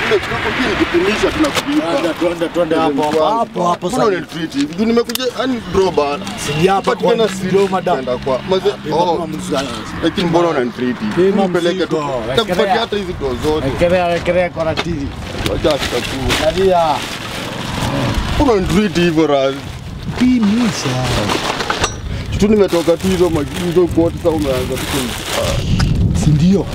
Nikipimisha tunakulipa. Twende hapo. Sasa ni treat. Ndio nimekuja yani draw bana. Si hapa tena ndio madam. Kwa maze lakini mbona unanitreat? Nipeleke tu. Nitakupatia hata hizi draw zote. Kelea kwa ratili. Wacha tutakuwa. Nadia. Unanitreat hivyo razi. Pimisha. Tu nimetoka tu hizo kwa sasa umeanza tu. Si ndio?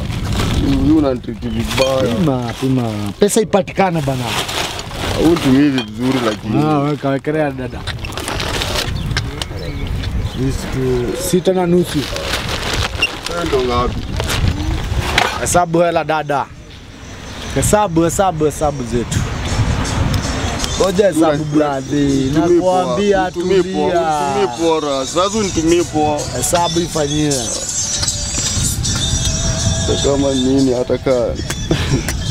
Huyu unanitreat vibaya. Pima. Pesa ipatikane bana. Utumie vizuri lakini. Wekelea dada. This 6.5. Ndo ngapi? Hesabu hela dada. Hesabu zetu. Ngoja hesabu brother. Nakuambia tulia. Nitumie poa. Sasa nitumie poa. Hesabu ifanyie. Kama nini ataka.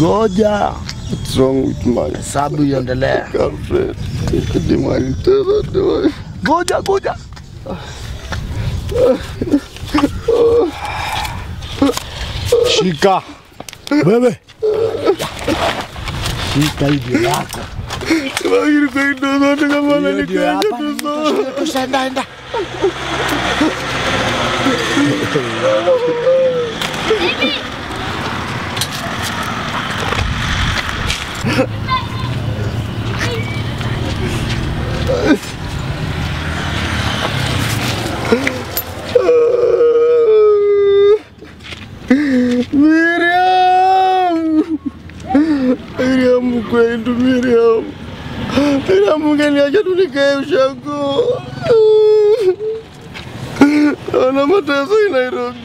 Ngoja. What's wrong with my Hesabu iendelee. girlfriend? Dimani tena. Ngoja. Shika. Wewe. Shika hivi yako. Lakini kwa hiyo zote kama nalikaje tu. Tushaenda. Miriam kwenda Miriam. Miriam ngeniacha tu nikae ushago. Ana mateso in Nairobi.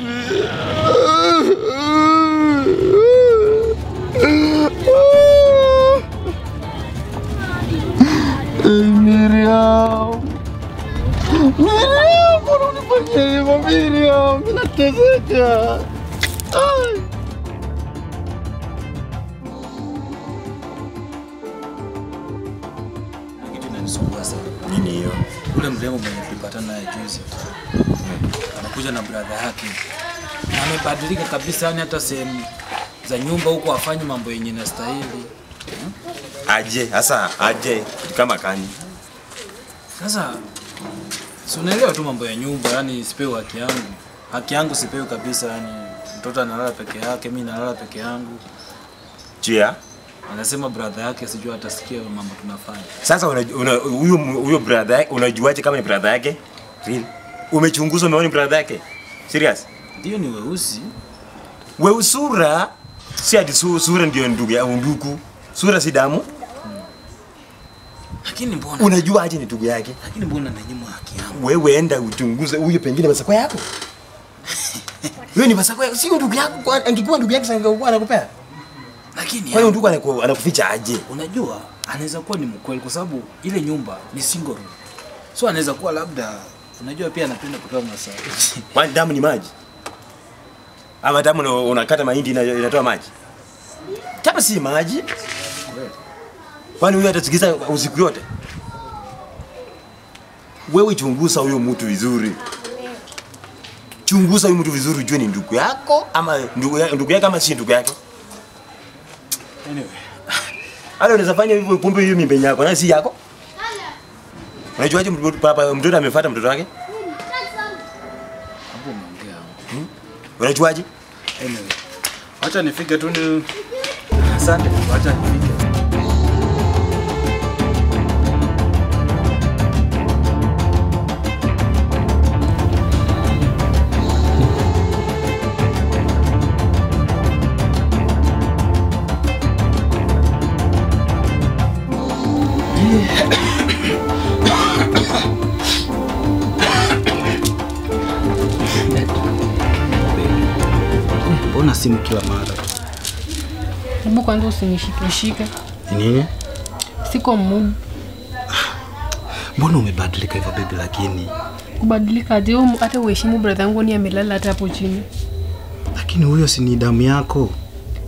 Miriam, mbona unifanyia hivyo Miriam? Ninateseka. Nini hiyo? Ule mrembo mwenye tulipatana naye juzi. Anakuja na brother yake. Na amebadilika kabisa, yani hata sehemu za nyumba huko afanye mambo yenye inastahili. Aje kama kani. Sasa si unaelewa tu mambo ya nyumba, yani sipewi haki yangu. Haki yangu sipewi kabisa, yani mtoto analala peke yake, mimi nalala peke yangu. Chia? Anasema brother yake sijui atasikia mambo tunafanya. Sasa huyo brother yake unajuaje kama ni brother yake? Real. Umechunguza umeona brother yake? Serious? Ndio ni weusi. Weusura si hadi sura ndio ndugu ya ndugu. Sura si damu. Lakini mbona unajua aje ni ndugu yake? Lakini mbona nanyimwa haki yangu? Wewe enda uchunguze huyo pengine masako yako. Wewe ni masako yako, si ndugu yako. Kwa angekuwa ndugu yake sangekuwa anakupea. Lakini kwa hiyo ndugu anakuficha aje? Unajua anaweza kuwa ni mkweli kwa sababu ile nyumba ni single room. So anaweza kuwa labda unajua pia anapenda kutoa masaa. Kwani damu ni maji? Ama damu unakata mahindi inatoa maji? Kama si maji. Kwani huyo atasikiza usiku yote? Wewe chunguza huyo mtu vizuri. Chunguza huyo mtu vizuri ujue ni ndugu yako ama ndugu yake kama si ndugu yake. Anyway. Halo unaweza fanya hivyo pombe hiyo mimba yako na si yako? Unajuaje mtoto amefuata mtoto wake? Hapo unaongea. Unajuaje? Anyway. Acha nifike tu ni asante, acha nifike. Mbona simu kila mara? Hebu kwanza usinishike. Nini? Siko mood. Mbona umebadilika hivyo baby lakini? Kubadilika aje? Hata uheshimu brother yangu ni amelala hata hapo chini. Lakini huyo si ni damu yako.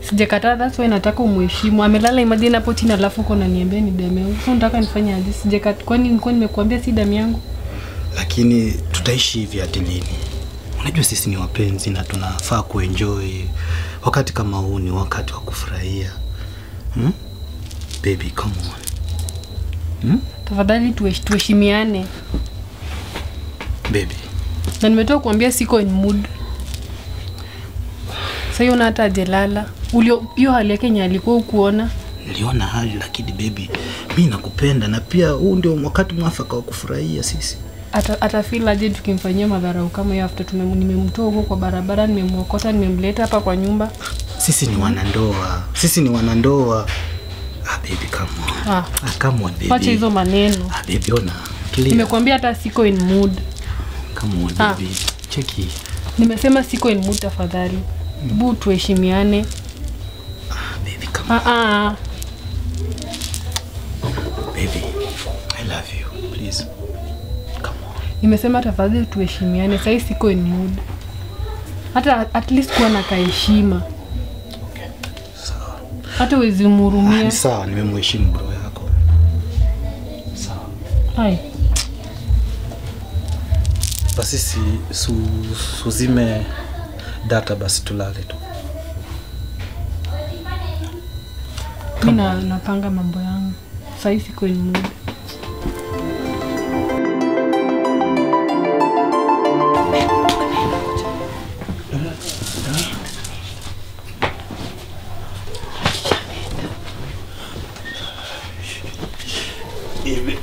Sijakataa, that's why nataka umheshimu. Amelala imagine hapo chini alafu uko unaniambia ni damu yangu. Sasa nataka nifanye aje? Sijakataa. Kwani nilikuwa nimekuambia si damu yangu? Lakini tutaishi hivi hadi lini? Unajua sisi ni wapenzi na tunafaa kuenjoy wakati kama huu, ni wakati wa kufurahia. Baby, come on. Tafadhali tuheshimiane. Baby. Na nimetoka kuambia siko in mood. Sasa hiyo hata ajelala. Hiyo hali yake yenye alikuwa ukuona. Niliona hali lakini baby, mimi nakupenda na pia huu ndio wakati mwafaka wa kufurahia sisi. Atafeel aje tukimfanyia madharau kama hiyo after nimemtoa huko kwa barabara, nimemwokota, nimemleta hapa kwa nyumba. Sisi ni wanandoa. Baby, come on. Come on baby. Acha hizo maneno. Baby, ona. Clear. Nimekwambia hata siko in mood. Come on baby. Cheki. Nimesema siko in mood tafadhali. Bu tuheshimiane. Baby, come on. Baby, I love you. Please. Come on. Nimesema tafadhali tuheshimiane. Sasa siko in mood. Hata at least kuwa na heshima. Okay. Sawa. Hata uwezi mhurumia. Sawa, nimemheshimu bro yako. Sawa. Hai. Basi suzime data basi tulale tu. Mimi napanga mambo yangu. Sasa siko in mood. Baby.